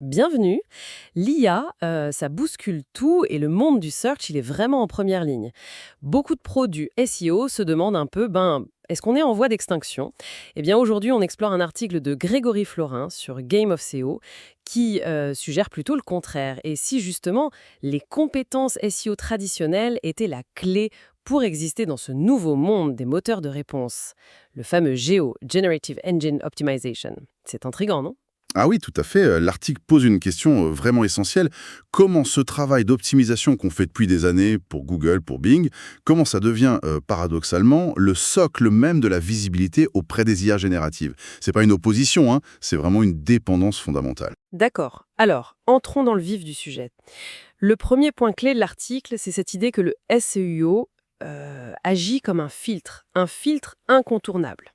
Bienvenue. L'IA, ça bouscule tout et le monde du search, il est vraiment en première ligne. Beaucoup de pros du SEO se demandent un peu, est-ce qu'on est en voie d'extinction? Eh bien, aujourd'hui, on explore un article de Grégory Florin sur Game of SEO qui suggère plutôt le contraire. Et si justement, les compétences SEO traditionnelles étaient la clé pour exister dans ce nouveau monde des moteurs de réponse, le fameux GEO, Generative Engine Optimization. C'est intriguant, non? Ah oui, tout à fait. L'article pose une question vraiment essentielle. Comment ce travail d'optimisation qu'on fait depuis des années pour Google, pour Bing, comment ça devient paradoxalement le socle même de la visibilité auprès des IA génératives? C'est pas une opposition, hein, c'est vraiment une dépendance fondamentale. D'accord. Alors, entrons dans le vif du sujet. Le premier point clé de l'article, c'est cette idée que le SEO agit comme un filtre incontournable.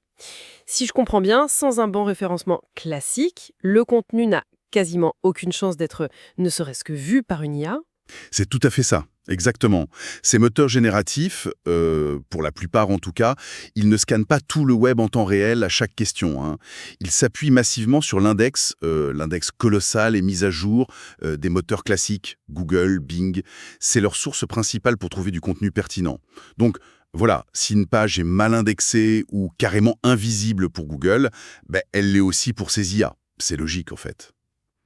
Si je comprends bien, sans un bon référencement classique, le contenu n'a quasiment aucune chance d'être ne serait-ce que vu par une IA. C'est tout à fait ça, exactement. Ces moteurs génératifs, pour la plupart en tout cas, ils ne scannent pas tout le web en temps réel à chaque question, hein. Ils s'appuient massivement sur l'index colossal et mis à jour des moteurs classiques, Google, Bing. C'est leur source principale pour trouver du contenu pertinent. Donc, voilà, si une page est mal indexée ou carrément invisible pour Google, elle l'est aussi pour ses IA. C'est logique en fait.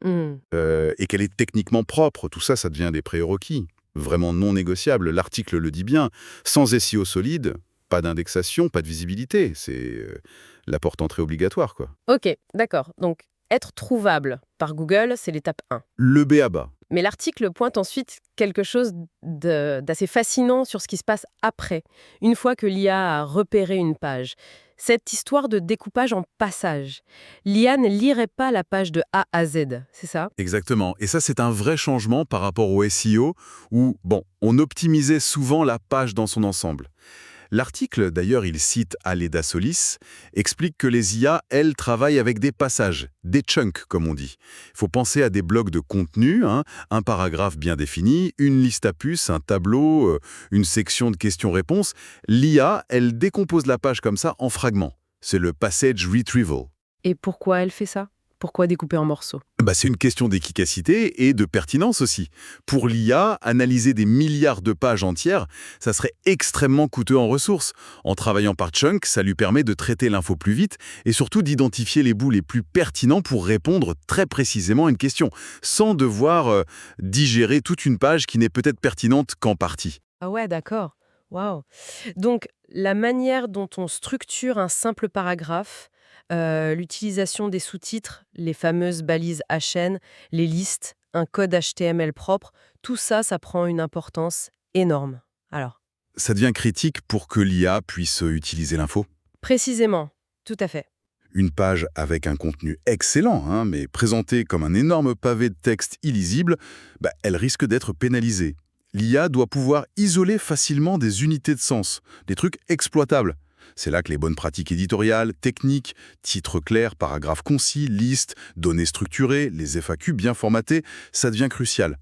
Hmm. Et qu'elle est techniquement propre, tout ça, ça devient des prérequis. Vraiment non négociables, l'article le dit bien. Sans SEO solide, pas d'indexation, pas de visibilité. C'est la porte d'entrée obligatoire, quoi. Ok, d'accord. Donc, être trouvable par Google, c'est l'étape 1. Le b.a.-ba. Mais l'article pointe ensuite quelque chose d'assez fascinant sur ce qui se passe après, une fois que l'IA a repéré une page. Cette histoire de découpage en passages. L'IA ne lirait pas la page de A à Z, c'est ça? Exactement. Et ça, c'est un vrai changement par rapport au SEO, où, on optimisait souvent la page dans son ensemble. L'article, d'ailleurs, il cite Aleda Solis, explique que les IA, elles, travaillent avec des passages, des chunks, comme on dit. Il faut penser à des blocs de contenu, hein, un paragraphe bien défini, une liste à puces, un tableau, une section de questions-réponses. L'IA, elle décompose la page comme ça en fragments. C'est le passage retrieval. Et pourquoi elle fait ça? Pourquoi découper en morceaux? C'est une question d'efficacité et de pertinence aussi. Pour l'IA, analyser des milliards de pages entières, ça serait extrêmement coûteux en ressources. En travaillant par chunk, ça lui permet de traiter l'info plus vite et surtout d'identifier les bouts les plus pertinents pour répondre très précisément à une question, sans devoir digérer toute une page qui n'est peut-être pertinente qu'en partie. Ah ouais, d'accord. Waouh. Donc, la manière dont on structure un simple paragraphe, l'utilisation des sous-titres, les fameuses balises HN, les listes, un code HTML propre, tout ça, ça prend une importance énorme. Alors, Ça devient critique pour que l'IA puisse utiliser l'info. précisément, tout à fait. Une page avec un contenu excellent, hein, mais présentée comme un énorme pavé de texte illisible, elle risque d'être pénalisée. L'IA doit pouvoir isoler facilement des unités de sens, des trucs exploitables. C'est là que les bonnes pratiques éditoriales, techniques, titres clairs, paragraphes concis, listes, données structurées, les FAQ bien formatés, ça devient crucial.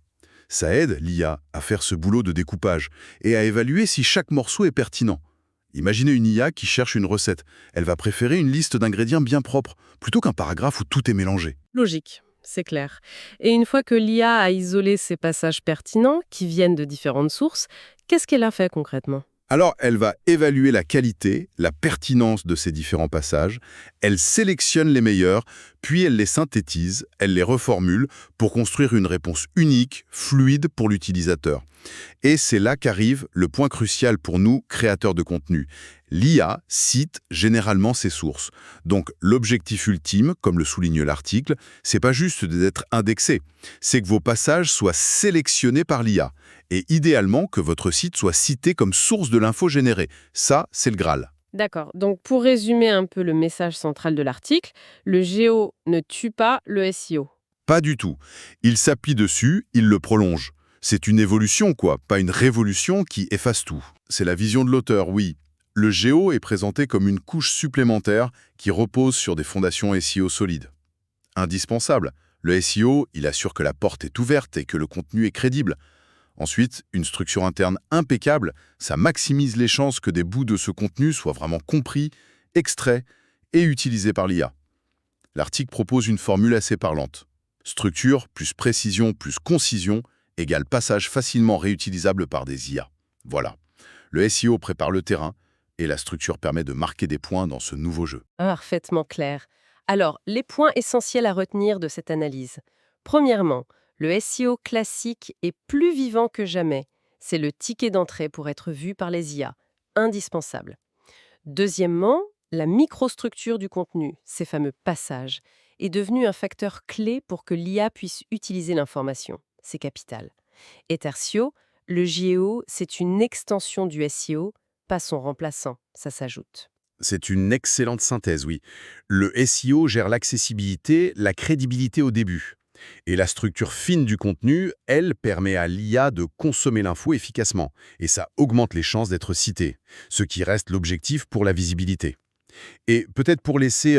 Ça aide l'IA à faire ce boulot de découpage et à évaluer si chaque morceau est pertinent. Imaginez une IA qui cherche une recette. Elle va préférer une liste d'ingrédients bien propre, plutôt qu'un paragraphe où tout est mélangé. Logique, c'est clair. Et une fois que l'IA a isolé ces passages pertinents, qui viennent de différentes sources, qu'est-ce qu'elle a fait concrètement? Alors, elle va évaluer la qualité, la pertinence de ces différents passages, elle sélectionne les meilleurs, puis elle les synthétise, elle les reformule pour construire une réponse unique, fluide pour l'utilisateur. Et c'est là qu'arrive le point crucial pour nous, créateurs de contenu. L'IA cite généralement ses sources. Donc l'objectif ultime, comme le souligne l'article, c'est pas juste d'être indexé, c'est que vos passages soient sélectionnés par l'IA. Et idéalement que votre site soit cité comme source de l'info générée. Ça, c'est le Graal. D'accord. Donc, pour résumer un peu le message central de l'article, le géo ne tue pas le SEO. Pas du tout. Il s'appuie dessus, il le prolonge. C'est une évolution, quoi, pas une révolution qui efface tout. C'est la vision de l'auteur, oui. Le géo est présenté comme une couche supplémentaire qui repose sur des fondations SEO solides. Indispensable. Le SEO, il assure que la porte est ouverte et que le contenu est crédible. Ensuite, une structure interne impeccable, ça maximise les chances que des bouts de ce contenu soient vraiment compris, extraits et utilisés par l'IA. L'article propose une formule assez parlante. Structure plus précision plus concision égale passage facilement réutilisable par des IA. Voilà. Le SEO prépare le terrain et la structure permet de marquer des points dans ce nouveau jeu. Parfaitement clair. Alors, les points essentiels à retenir de cette analyse. Premièrement, le SEO classique est plus vivant que jamais. C'est le ticket d'entrée pour être vu par les IA. Indispensable. Deuxièmement, la microstructure du contenu, ces fameux passages, est devenue un facteur clé pour que l'IA puisse utiliser l'information. C'est capital. Et tertio, le JEO, c'est une extension du SEO, pas son remplaçant, ça s'ajoute. C'est une excellente synthèse, oui. Le SEO gère l'accessibilité, la crédibilité au début. Et la structure fine du contenu, elle, permet à l'IA de consommer l'info efficacement. Et ça augmente les chances d'être cité, ce qui reste l'objectif pour la visibilité. Et peut-être pour laisser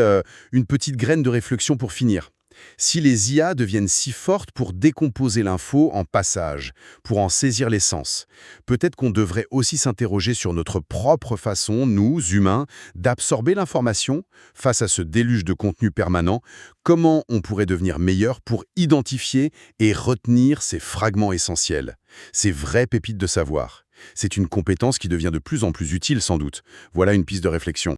une petite graine de réflexion pour finir. Si les IA deviennent si fortes pour décomposer l'info en passages, pour en saisir l'essence, peut-être qu'on devrait aussi s'interroger sur notre propre façon, nous, humains, d'absorber l'information face à ce déluge de contenu permanent. Comment on pourrait devenir meilleur pour identifier et retenir ces fragments essentiels, ces vraies pépites de savoir. C'est une compétence qui devient de plus en plus utile sans doute. Voilà une piste de réflexion.